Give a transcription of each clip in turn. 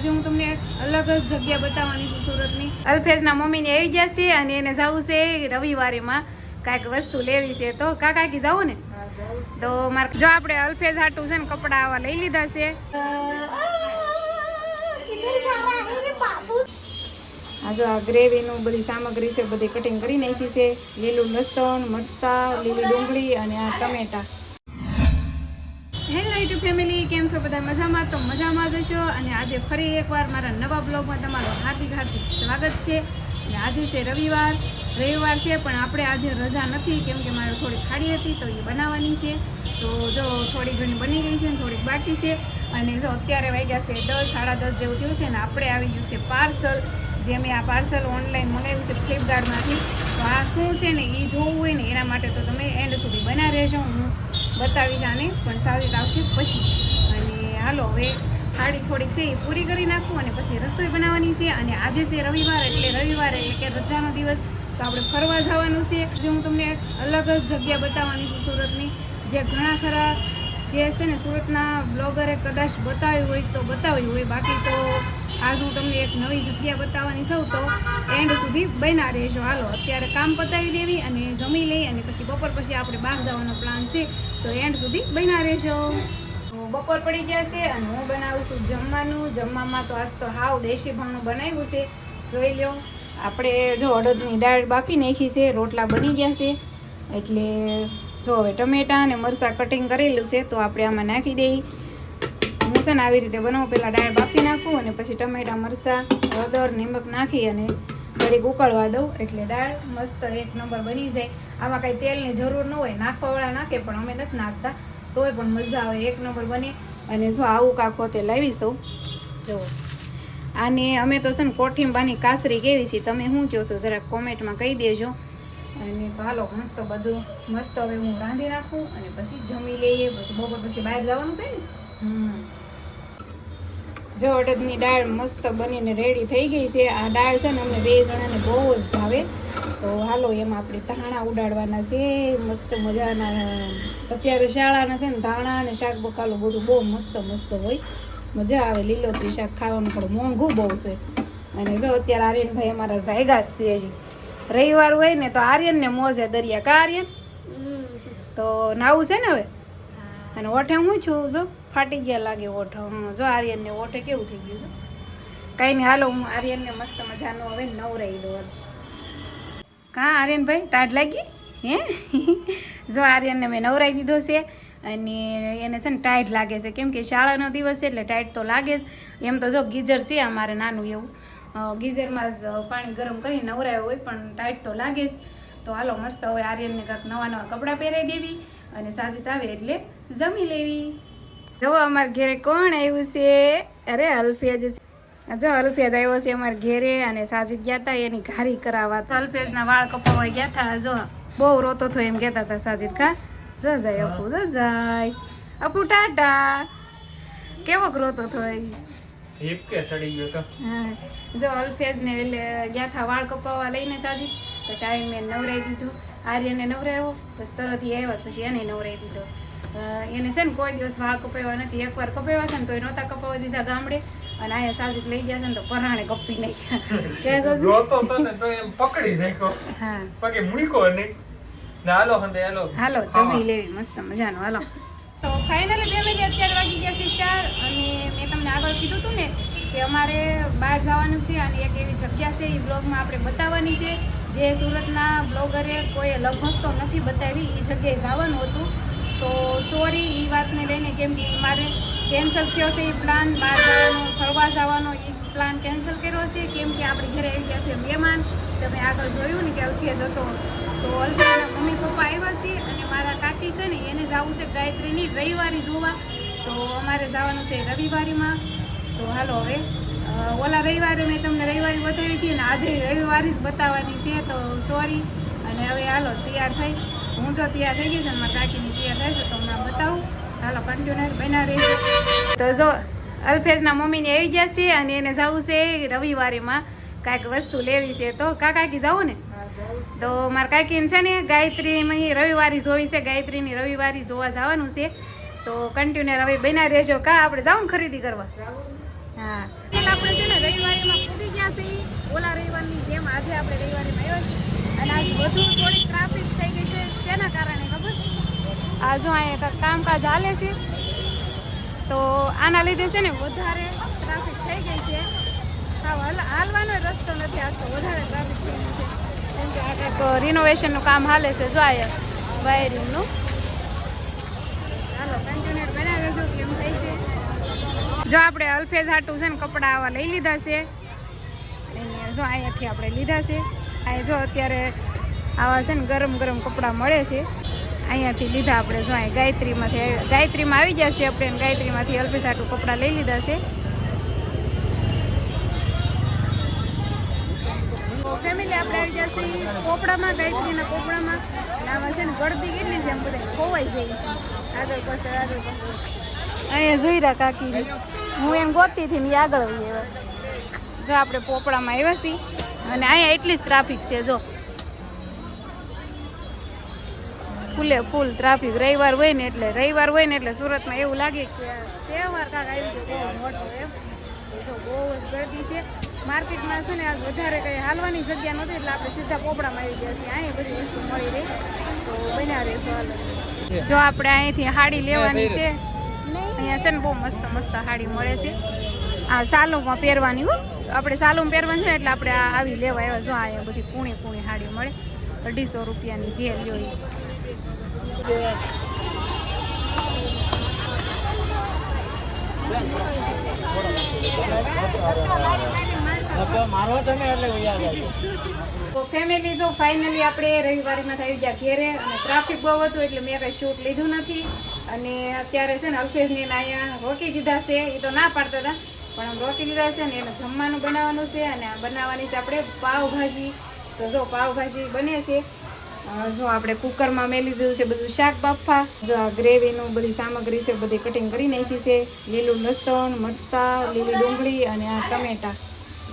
આજે હું તમને એક અલગ જ જગ્યા બતાવવાની છું સુરતની. અલ્ફેઝના મમ્મીને આવી જશે અને એને જવું છે રવિવારીમાં કાંઈક વસ્તુ લેવી છે. તો કાકી જાવું ને? તો મારે જો આપણે અલ્ફેઝ હાટું છે ને કપડાં આવા લઈ લીધા છે. આ જો આ ગ્રેવીનું બધી સામગ્રી છે બધી કટિંગ કરી નાખી છે. લીલું લસણ, મરચાં, લીલી ડુંગળી અને આ ટમેટા. હેલો યુટ્યુબ ફેમિલી, કેમ છો બધા? મજામાં? તો મજામાં જ હશો. અને આજે ફરી એકવાર મારા નવા બ્લોગમાં તમારું હાર્દિક સ્વાગત છે. અને આજે છે રવિવાર છે, પણ આપણે આજે રજા નથી, કેમ કે મારે થોડી ખાડી હતી તો એ બનાવવાની છે. તો જો થોડી ઘણી બની ગઈ છે ને થોડીક બાકી છે. અને જો અત્યારે વાગ્યા છે 10, 10:30 જેવું થયું છે. ને આપણે આવી ગયું છે પાર્સલ. જે મેં આ પાર્સલ ઓનલાઈન મંગાવ્યું છે ફ્લિપકાર્ટમાંથી. તો આ શું છે ને એ જોવું હોય ને એના માટે તો તમે એન્ડ સુધી બના રહેજો. હું બતાવીશ આને, પણ સારી આવશે પછી. અને હાલો હવે થાળી થોડીક છે એ પૂરી કરી નાખું અને પછી રસોઈ બનાવવાની છે. અને આજે છે રવિવાર એટલે કે રજાનો દિવસ, તો આપણે ફરવા જવાનું છે. જે હું તમને એક અલગ જ જગ્યા બતાવવાની છું સુરતની, જે ઘણા ખરા જે છે ને સુરતના બ્લોગરે કદાચ બતાવ્યું હોય તો બતાવ્યું હોય, બાકી તો આજ હું તમને એક નવી જગ્યા બતાવવાની છું. તો એન્ડ સુધી બન્યા રહેજો. હાલો અત્યારે કામ પતાવી દેવી અને જમી લઈ અને પછી બપોર પછી આપણે બહાર જવાનો પ્લાન છે. તો એન્ડ સુધી બન્યા રહેજો. બપોર પડી ગયા છે અને હું બનાવું છું જમવાનું. જમવામાં તો આજ તો હાવ દેશી ભાણું બનાવ્યું છે. જોઈ લો, આપણે જો અડદની દાળ બાફી નાખી છે, રોટલા બની ગયા છે. એટલે જો હવે ટમેટાં અને મરચાં કટિંગ કરેલું છે તો આપણે આમાં નાખી દઈએ. હું છે ને આવી રીતે બનાવું, પહેલાં દાળ બાફી નાખું અને પછી ટમેટાં, મરચાં, હળદર, નિમક નાખી અને ઘડીક ઉકળવા દઉં એટલે દાળ મસ્ત એક નંબર બની જાય. આમાં કાંઈ તેલની જરૂર ન હોય, નાખવાવાળા નાખે પણ અમે નથી નાખતા, તોય પણ મજા આવે, એક નંબર બને. અને જો આવું કાંકો તે લાવીશું. જુઓ, આને અમે તો છે ને કોઠીંબાની કાસરી કેવી છે, તમે શું કહો છો જરાક કોમેન્ટમાં કહી દેજો. અને તો હાલો મસ્ત બધું મસ્ત હવે હું રાંધી નાખું અને પછી જમી લઈએ. પછી બપોર પછી બહાર જવાનું છે ને. જો અડદની દાળ મસ્ત બનીને રેડી થઈ ગઈ છે. આ દાળ છે ને અમને 2 જણાને બહુ જ ભાવે. તો હાલો એમાં આપણે ધાણા ઉડાડવાના છે મસ્ત મજાના. અત્યારે શાળાના છે ને ધાણા અને શાક બકાલું બધું બહુ મસ્ત હોય, મજા આવે. લીલોતરી શાક ખાવાનું પણ મોંઘું બહુ છે. અને જો અત્યારે આર્યનભાઈ અમારા જાયગા છે. હજી રવિવાર હોય ને તો આર્યનને મોજે દરિયા. કા આર્યન? તો નાવું છે ને હવે. અને ઓઠે હું છું જો ફાટી ગયા લાગે ઓઠ. જો આર્યનને ઓઠે કેવું થઈ ગયું છે. કાંઈ નહીં, હાલો હું આર્યનને મસ્ત મજાનો હવે નવરાઈ દઉં. કાં આર્યનભાઈ ટાઢ લાગી હે? જો આર્યનને મેં નવરાઈ દીધો છે. અને એને છે ને ટાઈટ લાગે છે, કેમ કે શાળાનો દિવસ છે એટલે ટાઈટ તો લાગે જ. એમ તો જો ગીઝર છે અમારે નાનું એવું, ગીઝરમાં જ પાણી ગરમ કરી નવરાયો હોય, પણ ટાઈટ તો લાગે જ. તો હાલો મસ્ત હવે આર્યનને કાંઈક નવા કપડાં પહેરાવી દેવી અને સાજીત આવે એટલે જમી લેવી. જો અમારા ઘેરે કોણ આવ્યું છે? અરે અલ્ફેઝ છે. જો અલ્ફેઝ આવ્યો છે અમારા ઘેરે અને સાજીદ ગયા હતા એની ઘારી કરાવવા. તો અલ્ફેઝના વાળ કપાવવા ગયા હતા. જો બહુ રોતો થયો એમ કહેતા હતા સાજીદ. કા જાય અપુ, જાય અપુ, ટાટા. કેવોક રોતો થયો? હા, જો અલ્ફેઝને ગયા હતા વાળ કપાવવા લઈને સાજીદ. પછી આવીને મેં નવરાઈ દીધો. આર્યને નવરાવ્યો, પછી તરત આવ્યા પછી એને નવરાઈ દીધો. એને છે ને કોઈ દિવસ વાળ કપાવ્યા નથી. એકવાર કપાવ્યા છે ને તો એ નહોતા કપાવવા દીધા ગામડે. અને અહીંયા સાજીદ લઈ ગયા છે ને તો પરાણે કપી નાખ્યા. પકડી રાખ્યો. હા, પગે મૂક્યો નહીં. હાલો જમી લેવી મસ્ત મજાનો. હાલો તો ફાઇનલી ફેમિલી અત્યારે વાગી ગયા છે 4. અને મેં તમને આગળ કીધું હતું ને કે અમારે બહાર જવાનું છે અને એક એવી જગ્યા છે એ બ્લોગમાં આપણે બતાવવાની છે, જે સુરતના બ્લોગરે કોઈ લગભગ તો નથી બતાવી. એ જગ્યાએ જવાનું હતું તો સોરી એ વાતને લઈને, કેમ કે મારે કેન્સલ થયો છે એ પ્લાન. બહાર જવાનો, ફરવા જવાનો એ પ્લાન કેન્સલ કર્યો છે, કેમ કે આપણે ઘરે આવી ગયા છે મહેમાન. તમે આગળ જોયું ને કે અલ્ફેઝ હતો, તો અલ્ફેઝના મમ્મી પપ્પા આવ્યા છે અને મારા કાકી છે ને એને જવું છે ગાયત્રીની રવિવારી જોવા. તો અમારે જવાનું છે રવિવારીમાં. તો હાલો હવે ઓલા રવિવારે મેં તમને રવિવારી બતાવી હતી ને આજે રવિવારી જ બતાવવાની છે. તો સોરી. અને હવે હાલો તૈયાર થઈ, હું જો તૈયાર થઈ ગઈ છે ને મારા કાકીની તૈયાર થાય છે તો હમણાં બતાવું. હાલો કન્ટિન્યુ બના રહી. તો જો અલ્ફેઝના મમ્મીને આવી ગયા છે અને એને જવું છે રવિવારીમાં કાંઈક વસ્તુ લેવી છે. તો કાકી જાઓ ને. તો મારા કાકીને છે ને ગાયત્રીની રવિવારી જોવી છે, ગાયત્રીની રવિવારી જોવા જવાનું છે. તો કન્ટિન્યુ હવે બના રહેજો. કા આપણે જાવ ને ખરીદી કરવા. હા, વારની જેમ આજે આપણે રવિવારીમાં આવ્યા છીએ અને આજ વધુ થોડી ટ્રાફિક થઈ ગઈ છે. શેના કારણે ખબર? આ જો અહીંયા કામકાજ હાલે છે તો આના લીધે છે ને વધારે ટ્રાફિક થઈ ગઈ છે. હાલવાનો રસ્તો નથી આવતો, વધારે ટ્રાફિક થઈ ગયું છે કેમ કે આ કંઈક રિનોવેશનનું કામ હાલે છે. જો અહીંયા વાયરિંગનું. ચાલો કન્ટિન્યુ બનાવીશું કેમ થાય છે. જો આપણે અલ્ફેઝ હાટું છે ને કપડાં આવા લઈ લીધા છે એને જો અહીંયાથી આપણે લીધા છે. અહીંયા જો અત્યારે આવા છે ને ગરમ ગરમ કપડાં મળે છે, અહીંયાથી લીધા આપણે. જો અહીં ગાયત્રીમાં આવી ગયા છે આપણે, ગાયત્રીમાંથી અલ્ફેઝ હાટું કપડાં લઈ લીધા છે. ફેમિલી આપણે આવી ગયા છીએ પોપડામાં, ગાયત્રીના પોપડામાં. અને આમાં છે ને ગળદી કેટલી છે એમ બધા ખોવાઈ જાય છે. આગળ પાછળ અહીંયા જોઈ રહ્યા કાકી, હું એમ ગોતી હતી ને આગળ આવી એવા. જો આપણે પોપડામાં આવ્યા છીએ અને અહીંયા એટલી જ ટ્રાફિક છે. જો ફૂલ ટ્રાફિક. રવિવાર હોય ને એટલે સુરતમાં એવું લાગે કે તહેવાર કાંક આવી ગયો બહુ મોટો એમ. જો બહુ જ ગરદી છે માર્કેટમાં. છે ને આજ વધારે કંઈ હાલવાની જગ્યા નહોતી એટલે આપણે સીધા પોપડામાં આવી ગયા છીએ. અહીંયા બધી વસ્તુ મળી રહી તો બન્યા રહેશો. હાલો જો આપણે અહીંથી હાડી લેવાની છે. અહીંયા છે ને બહુ મસ્ત હાડી મળે છે. આ સાલોમાં પહેરવાની હો, આપણે સાલોમાં પહેરવાની છે એટલે આપણે આ આવી લેવા આવ્યા. જો અહીંયા બધી પૂણી હાડી મળે 250 રૂપિયાની જે લ્યો એ. તો ફેમિલી જો ફાઇનલી આપણે રવિવારીમાં આવી ગયા ઘેરે અને ટ્રાફિક બહુ હતું એટલે મેં કંઈ શૂટ લીધું નથી. અને અત્યારે છે ને અલ્ફેઝને અહીંયા રોકી દીધા છે. એ તો ના પાડતા હતા પણ આમ રોકી દીધા છે ને એને જમવાનું બનાવવાનું છે. અને આ બનાવવાની છે આપણે પાવભાજી. તો જો પાવભાજી બને છે. જો આપણે કુકરમાં મેલી દીધું છે બધું શાક બાફા. જો આ ગ્રેવીનું બધી સામગ્રી છે બધી કટિંગ કરી નાખી છે. લીલું લસણ, મરચાં, લીલી ડુંગળી અને આ ટમેટા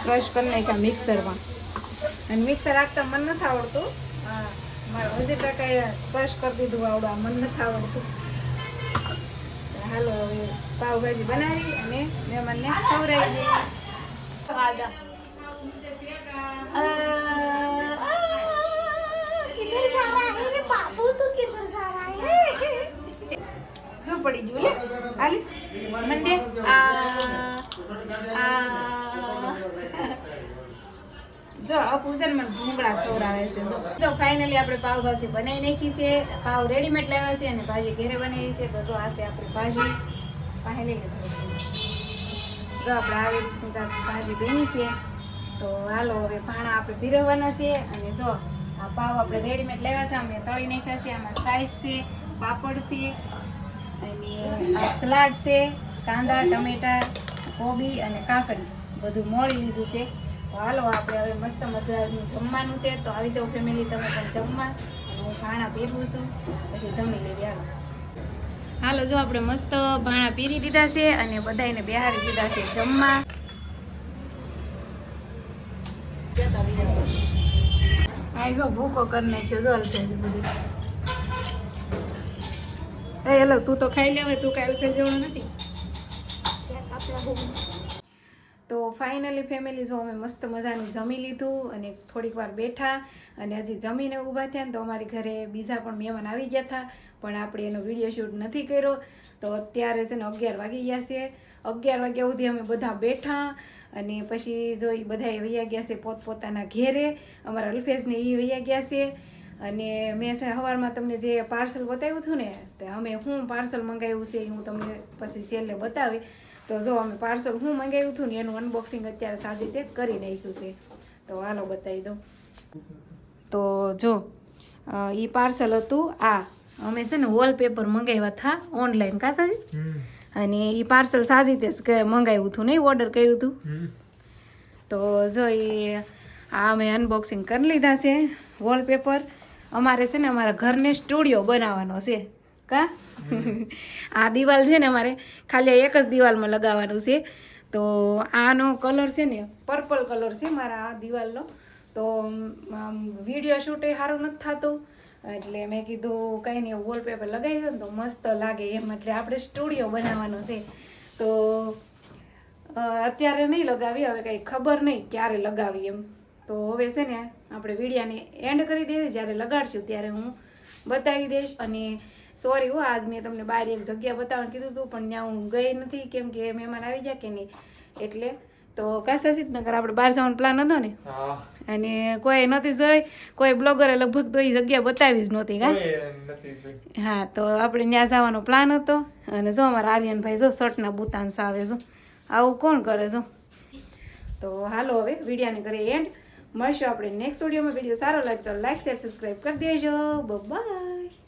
ક્રશ કરી નાખ્યા મિક્સરમાં. અને મિક્સર રાખતા મન નથી આવડતું. હા મારે હજી તો કાંઈ ક્રશ કરી દીધું આવડું, મન નથી આવડતું. હાલો હવે પાવભાજી બનાવી અને મહેમાનને ખવડાવી દઈએ. જો પડી ગયું લે હાલે મંદે. જો અપુ છે ને મને ભૂંગળા ખવડાવે છે. જો ફાઇનલી આપણે પાવભાજી બનાવી નાખી છે. પાવ રેડીમેડ લાવ્યા છે અને ભાજી ઘરે બનાવી છે. તો જો આ છે આપણી ભાજી પાસે લઈ લીધી. જો આપણે આવી રીતની ભાજી બની છે. તો હાલો હવે ભાણા આપણે ભીરવવાના છે. અને જો આ પાવ આપણે રેડીમેડ લાવ્યા હતા અમે તળી નાખ્યા છે. આમાં સાઈઝ છે, પાપડ છે અને આ સલાડ છે, કાંદા, ટમેટા, કોબી અને કાકડી બધું મોળી લીધું છે. તો હાલો આપણે હવે મસ્ત મજાનું જમવાનું છે. તો આવી જાઓ ફેમિલી તમે પણ જમવા. અને હું ભાણા પીરવું છું પછી જમી લેવી. હાલો જો આપણે મસ્ત ભાણા પીરી દીધા છે અને બધાને બેહારી દીધા છે જમવા. આ જો ભૂકો કરી નાખ્યો. જો અલ્ફેઝ બધું. હેલો તું તો ખાઈ લેવે, તું કાંઈ અલ્ફેઝ જેવડો નથી. તો ફાઇનલી ફેમિલી જો અમે મસ્ત મજાનું જમી લીધું અને થોડીક વાર બેઠા અને હજી જમીને ઊભા થયા ને તો અમારી ઘરે બીજા પણ મહેમાન આવી ગયા હતા પણ આપણે એનો વિડીયો શૂટ નથી કર્યો. તો અત્યારે છે ને 11 વાગી ગયા છે. 11 વાગ્યા સુધી અમે બધા બેઠા અને પછી જો એ બધા વૈયા ગયા છે પોતપોતાના ઘેરે. અમારા અલ્ફેઝને એ વૈયા ગયા છે. અને મેં સવારમાં તમને જે પાર્સલ બતાવ્યું હતું ને તો અમે હું પાર્સલ મંગાવ્યું છે એ હું તમને પછી છેલ્લે બતાવી. તો જો અમે પાર્સલ હું મંગાવ્યું હતું ને એનું અનબોક્સિંગ અત્યારે સાજી રીતે કરી નાખ્યું છે. તો હાલો બતાવી દઉં. તો જો એ પાર્સલ હતું આ અમે છે ને વોલપેપર મંગાવ્યા હતા ઓનલાઈન કા સાજી. અને એ પાર્સલ સાજી રીતે મંગાવ્યું હતું નહીં ઓર્ડર કર્યું હતું. તો જો એ આ અમે અનબોક્સિંગ કરી લીધા છે વોલપેપર. અમારે છે ને અમારા ઘરને સ્ટુડિયો બનાવવાનો છે કા. આ દિવાલ છે ને અમારે ખાલી એક જ દિવાલમાં લગાવવાનું છે. તો આનો કલર છે ને પર્પલ કલર છે મારા આ દિવાલનો. તો વિડીયો શૂટ એ સારું નથી થતું એટલે મેં કીધું કંઈ નહીં વોલપેપર લગાવી દો ને તો મસ્ત લાગે એમ. એટલે આપણે સ્ટુડિયો બનાવવાનો છે. તો અત્યારે નહીં લગાવી, હવે કંઈ ખબર નહીં ક્યારે લગાવી એમ. તો હવે છે ને આપણે વિડીયાને એન્ડ કરી દેવી, જ્યારે લગાડશું ત્યારે હું બતાવી દઈશ. અને સોરી હો, આજ મેં તમને બહાર એક જગ્યા બતાવવાનું કીધું હતું પણ ત્યાં હું ગઈ નથી, કેમ કે મહેમાન આવી ગયા કે નહીં એટલે. તો કાશાસીતનગર આપણે બહાર જવાનો પ્લાન હતો ને, હા અને કોઈ નથી જોઈ, કોઈ બ્લોગરે લગભગ તો એ જગ્યા બતાવી જ નહોતી કા. કોઈ નથી જોઈ. હા, તો આપણે ત્યાં જવાનો પ્લાન હતો. અને જો અમારા આર્યનભાઈ જો શર્ટના બુતાન સાવે જો, આવું કોણ કરે જો. તો હાલો હવે વિડીયાને કરે એન્ડ. મળશું આપણે નેક્સ્ટ વિડીયોમાં. વિડીયો સારો લાગે તો લાઈક શેર સબસ્ક્રાઈબ કરી દેજો. બાય.